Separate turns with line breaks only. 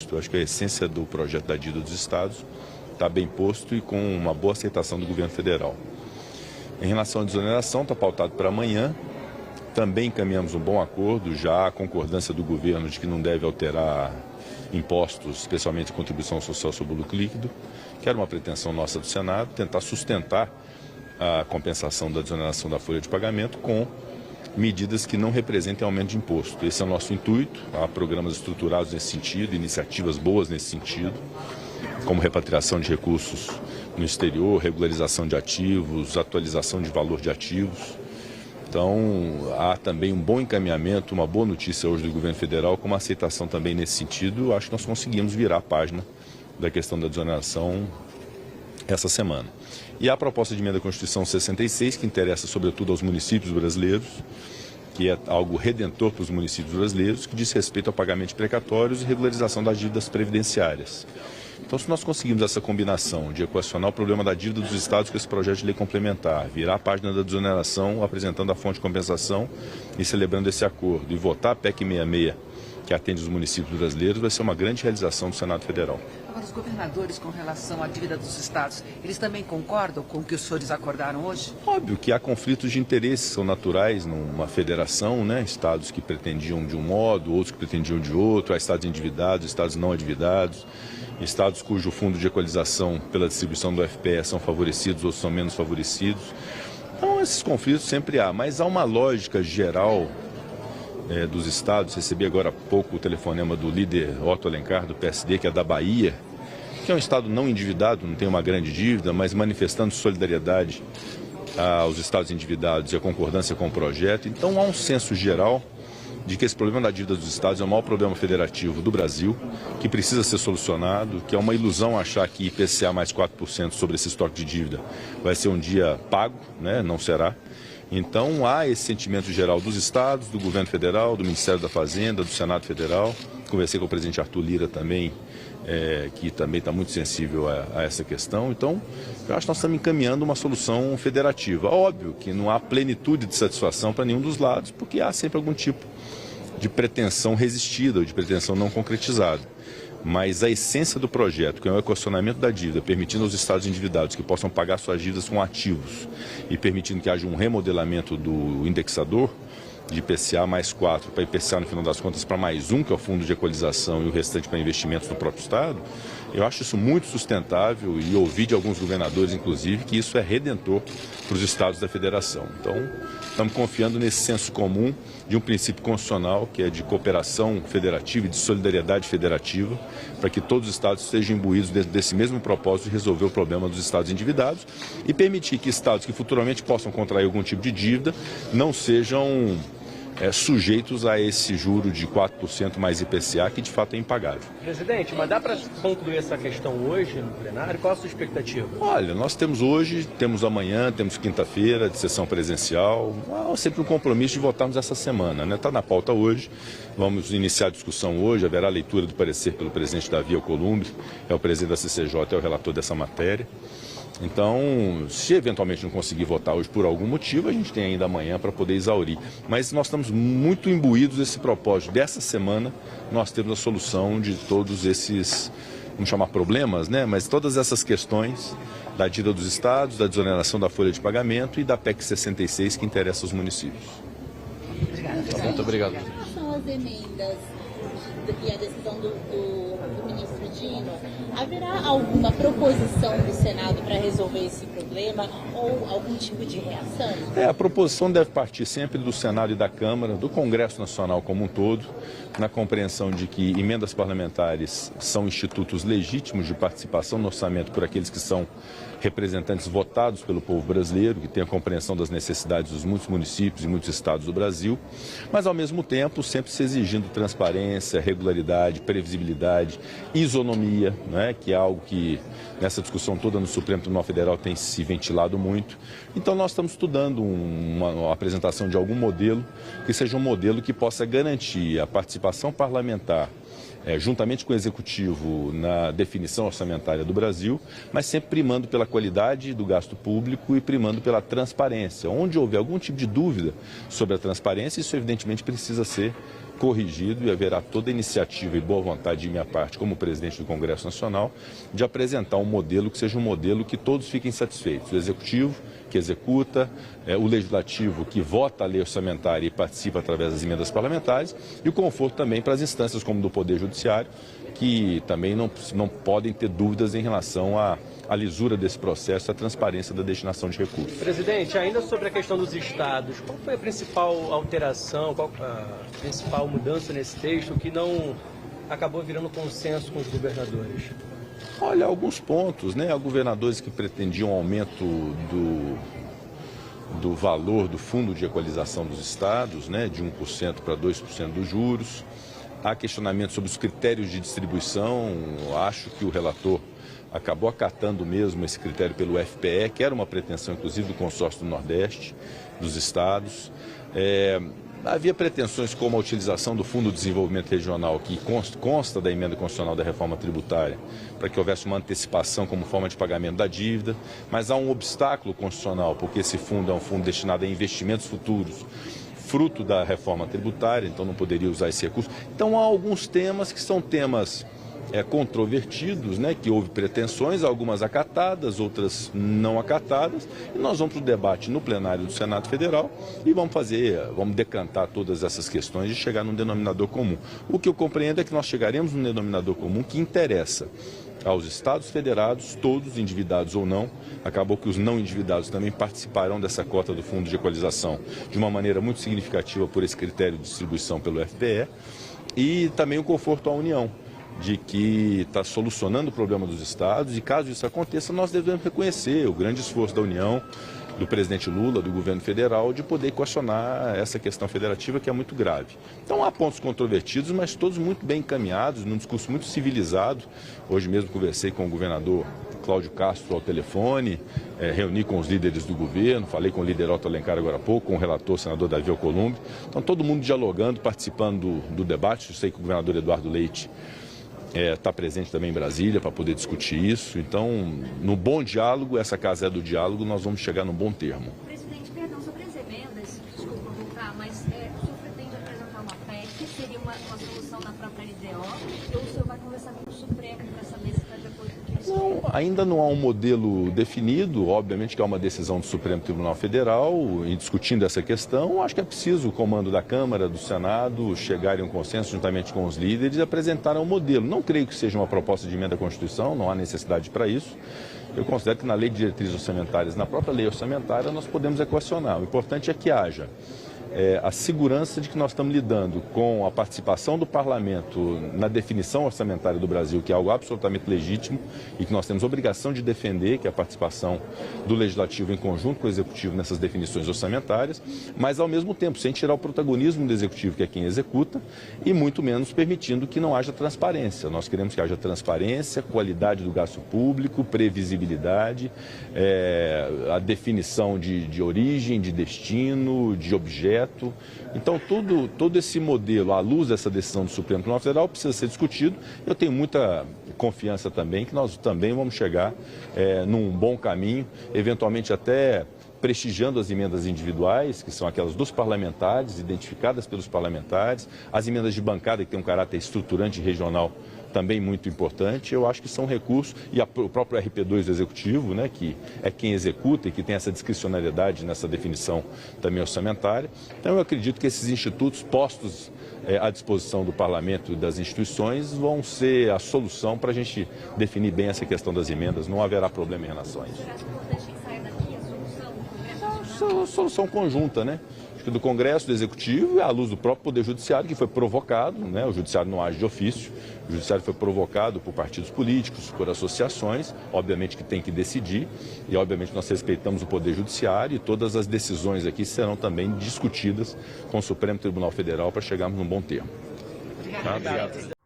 posto. Eu acho que a essência do projeto da dívida dos estados está bem posto e com uma boa aceitação do governo federal. Em relação à desoneração, está pautado para amanhã. Também encaminhamos um bom acordo, já a concordância do governo de que não deve alterar impostos, especialmente a contribuição social sobre o lucro líquido, que era uma pretensão nossa do Senado, tentar sustentar a compensação da desoneração da folha de pagamento com medidas que não representem aumento de imposto. Esse é o nosso intuito, há programas estruturados nesse sentido, iniciativas boas nesse sentido, como repatriação de recursos no exterior, regularização de ativos, atualização de valor de ativos. Então, há também um bom encaminhamento, uma boa notícia hoje do governo federal, com uma aceitação também nesse sentido. Eu acho que nós conseguimos virar a página da questão da desoneração essa semana. E há a proposta de emenda à Constituição 66, que interessa sobretudo aos municípios brasileiros, que é algo redentor para os municípios brasileiros, que diz respeito ao pagamento de precatórios e regularização das dívidas previdenciárias. Então, se nós conseguimos essa combinação de equacionar o problema da dívida dos estados com esse projeto de lei complementar, virar a página da desoneração, apresentando a fonte de compensação e celebrando esse acordo, e votar a PEC 66, que atende os municípios brasileiros, vai ser uma grande realização do Senado Federal.
Agora, os governadores, com relação à dívida dos estados, eles também concordam com o que os senhores acordaram hoje?
Óbvio que há conflitos de interesses, são naturais numa federação, né? Estados que pretendiam de um modo, outros que pretendiam de outro, há estados endividados, estados não endividados, estados cujo fundo de equalização pela distribuição do FPE são favorecidos ou são menos favorecidos. Então, esses conflitos sempre há, mas há uma lógica geral dos estados. Recebi agora há pouco o telefonema do líder Otto Alencar, do PSD, que é da Bahia, que é um estado não endividado, não tem uma grande dívida, mas manifestando solidariedade aos estados endividados e a concordância com o projeto. Então, há um senso geral de que esse problema da dívida dos estados é o maior problema federativo do Brasil, que precisa ser solucionado, que é uma ilusão achar que IPCA mais 4% sobre esse estoque de dívida vai ser um dia pago, né? Não será. Então, há esse sentimento geral dos estados, do governo federal, do Ministério da Fazenda, do Senado Federal. Conversei com o presidente Arthur Lira também, que também está muito sensível a essa questão. Então, eu acho que nós estamos encaminhando uma solução federativa. Óbvio que não há plenitude de satisfação para nenhum dos lados, porque há sempre algum tipo de pretensão resistida ou de pretensão não concretizada. Mas a essência do projeto, que é o equacionamento da dívida, permitindo aos estados endividados que possam pagar suas dívidas com ativos e permitindo que haja um remodelamento do indexador de IPCA mais 4 para IPCA, no final das contas, para mais 1, que é o fundo de equalização, e o restante para investimentos no próprio estado, eu acho isso muito sustentável e ouvi de alguns governadores, inclusive, que isso é redentor para os estados da federação. Então, estamos confiando nesse senso comum de um princípio constitucional, que é de cooperação federativa e de solidariedade federativa, para que todos os estados sejam imbuídos dentro desse mesmo propósito de resolver o problema dos estados endividados e permitir que estados que futuramente possam contrair algum tipo de dívida não sejam sujeitos a esse juro de 4% mais IPCA, que de fato é impagável.
Presidente, mas dá para concluir essa questão hoje no plenário? Qual a sua expectativa?
Olha, nós temos hoje, temos amanhã, temos quinta-feira de sessão presencial. Há sempre um compromisso de votarmos essa semana, né? Está na pauta hoje, vamos iniciar a discussão hoje, haverá a leitura do parecer pelo presidente Davi Alcolumbre, é o presidente da CCJ, é o relator dessa matéria. Então, se eventualmente não conseguir votar hoje por algum motivo, a gente tem ainda amanhã para poder exaurir. Mas nós estamos muito imbuídos desse propósito. Dessa semana, nós temos a solução de todos esses, vamos chamar problemas, né? Mas todas essas questões da dívida dos estados, da desoneração da folha de pagamento e da PEC 66 que interessa aos municípios.
Obrigada.
Tá bom, muito obrigado.
Quais são as emendas e a decisão do ministro Dino? Haverá alguma proposição do Senado para resolver esse problema ou algum tipo de reação?
A proposição deve partir sempre do Senado e da Câmara, do Congresso Nacional como um todo, na compreensão de que emendas parlamentares são institutos legítimos de participação no orçamento por aqueles que são representantes votados pelo povo brasileiro, que têm a compreensão das necessidades dos muitos municípios e muitos estados do Brasil, mas ao mesmo tempo sempre se exigindo transparência, regularidade, previsibilidade, isonomia, né, que é algo que nessa discussão toda no Supremo Tribunal Federal tem se ventilado muito. Então nós estamos estudando uma apresentação de algum modelo que seja um modelo que possa garantir a participação parlamentar juntamente com o Executivo na definição orçamentária do Brasil, mas sempre primando pela qualidade do gasto público e primando pela transparência. Onde houver algum tipo de dúvida sobre a transparência, isso evidentemente precisa ser corrigido e haverá toda a iniciativa e boa vontade de minha parte, como presidente do Congresso Nacional, de apresentar um modelo que seja um modelo que todos fiquem satisfeitos. O Executivo, que executa, o Legislativo, que vota a lei orçamentária e participa através das emendas parlamentares, e o conforto também para as instâncias como do Poder Judiciário, que também não podem ter dúvidas em relação à lisura desse processo, à transparência da destinação de recursos.
Presidente, ainda sobre a questão dos estados, qual foi a principal alteração, qual a principal mudança nesse texto que não acabou virando consenso com os governadores?
Olha, alguns pontos, né? Há governadores que pretendiam aumento do valor do fundo de equalização dos estados, né? De 1% para 2% dos juros. Há questionamento sobre os critérios de distribuição. Acho que o relator acabou acatando mesmo esse critério pelo FPE, que era uma pretensão, inclusive, do consórcio do Nordeste, dos estados. Havia pretensões como a utilização do Fundo de Desenvolvimento Regional, que consta da emenda constitucional da reforma tributária, para que houvesse uma antecipação como forma de pagamento da dívida, mas há um obstáculo constitucional, porque esse fundo é um fundo destinado a investimentos futuros, fruto da reforma tributária, então não poderia usar esse recurso. Então há alguns temas que são temas controvertidos, né, que houve pretensões, algumas acatadas, outras não acatadas, e nós vamos para o debate no plenário do Senado Federal e vamos decantar todas essas questões e chegar num denominador comum. O que eu compreendo é que nós chegaremos num denominador comum que interessa aos Estados federados, todos endividados ou não. Acabou que os não endividados também participarão dessa cota do Fundo de Equalização de uma maneira muito significativa por esse critério de distribuição pelo FPE, e também o conforto à União, de que está solucionando o problema dos estados, e caso isso aconteça, nós devemos reconhecer o grande esforço da União, do presidente Lula, do governo federal, de poder equacionar essa questão federativa que é muito grave. Então há pontos controvertidos, mas todos muito bem encaminhados, num discurso muito civilizado. Hoje mesmo conversei com o governador Cláudio Castro ao telefone, reuni com os líderes do governo, falei com o líder Otto Alencar agora há pouco, com o relator, o senador Davi Alcolumbre. Então todo mundo dialogando, participando do debate. Eu sei que o governador Eduardo Leite está presente também em Brasília para poder discutir isso. Então, no bom diálogo, essa casa é do diálogo, nós vamos chegar num bom termo.
Presidente, perdão, sobre as emendas, desculpa voltar, mas o senhor pretende apresentar uma PEC, seria uma solução na própria LDO, ou o senhor vai conversar com o Supremo para saber se está de acordo com isso?
Não, ainda não há um modelo definido. Obviamente que há uma decisão do Supremo Tribunal Federal em discutindo essa questão. Acho que é preciso o comando da Câmara, do Senado, chegarem a um consenso juntamente com os líderes e apresentarem um modelo. Não creio que seja uma proposta de emenda à Constituição, não há necessidade para isso. Eu considero que na Lei de Diretrizes Orçamentárias, na própria lei orçamentária, nós podemos equacionar. O importante é que haja a segurança de que nós estamos lidando com a participação do parlamento na definição orçamentária do Brasil, que é algo absolutamente legítimo e que nós temos obrigação de defender, que é a participação do Legislativo em conjunto com o Executivo nessas definições orçamentárias, mas ao mesmo tempo sem tirar o protagonismo do Executivo, que é quem executa, e muito menos permitindo que não haja transparência. Nós queremos que haja transparência, qualidade do gasto público, previsibilidade, a definição de origem, de destino, de objeto. Então, todo esse modelo, à luz dessa decisão do Supremo Tribunal Federal, precisa ser discutido. Eu tenho muita confiança também que nós também vamos chegar num bom caminho, eventualmente até prestigiando as emendas individuais, que são aquelas dos parlamentares, identificadas pelos parlamentares, as emendas de bancada, que tem um caráter estruturante regional também muito importante. Eu acho que são recursos, e o próprio RP2 do Executivo, né, que é quem executa e que tem essa discricionariedade nessa definição também orçamentária. Então eu acredito que esses institutos postos à disposição do Parlamento e das instituições vão ser a solução para a gente definir bem essa questão das emendas. Não haverá problema em relação a isso. Solução conjunta, né? Do Congresso, do Executivo e à luz do próprio Poder Judiciário, que foi provocado, né? O Judiciário não age de ofício, o Judiciário foi provocado por partidos políticos, por associações, obviamente que tem que decidir, e obviamente nós respeitamos o Poder Judiciário, e todas as decisões aqui serão também discutidas com o Supremo Tribunal Federal para chegarmos num bom termo.
Obrigado.